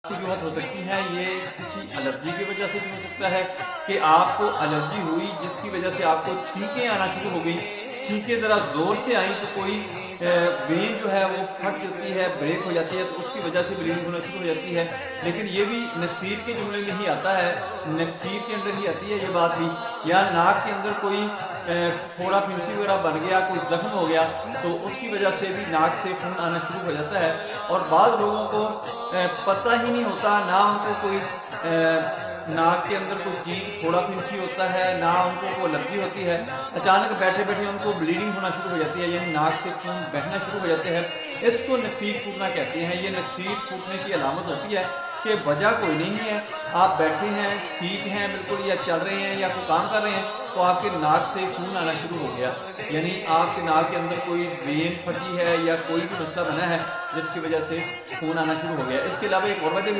वजूहत हो सकती हैं। ये किसी एलर्जी की वजह से भी हो सकता है कि आपको एलर्जी हुई जिसकी वजह से आपको छींकें आना शुरू हो गई। छींकें ज़रा ज़ोर से आई तो कोई वेन जो है वो फट जाती है, ब्रेक हो जाती है, तो उसकी वजह से ब्लीडिंग होना शुरू हो जाती है। लेकिन ये भी नक्सीर के जुमले में ही आता है, नक्सीर के अंदर ही आती है ये बात भी। या नाक के अंदर कोई फोड़ा फिंसी वगैरह बन गया, कोई ज़ख्म हो गया, तो उसकी वजह से भी नाक से खून आना शुरू हो जाता है। और बाद लोगों को पता ही नहीं होता, ना उनको कोई नाक के अंदर कोई चीज़ फोड़ा फिंसी होता है, ना उनको कोई एलर्जी होती है। अचानक बैठे बैठे उनको ब्लीडिंग होना शुरू हो जाती है, यानी नाक से खून बहना शुरू हो जाते हैं। इसको नक्सीर फूटना कहते हैं। ये नक्सीर फूटने की अलामत होती है कि वजह कोई नहीं है, आप बैठे हैं, ठीक हैं बिल्कुल, या चल रहे हैं या कोई काम कर रहे हैं, तो आपके नाक से खून आना शुरू हो गया, यानी आपके नाक के अंदर कोई वेन फटी है या कोई भी मसला बना है जिसकी वजह से खून आना शुरू हो गया। इसके अलावा एक और वजह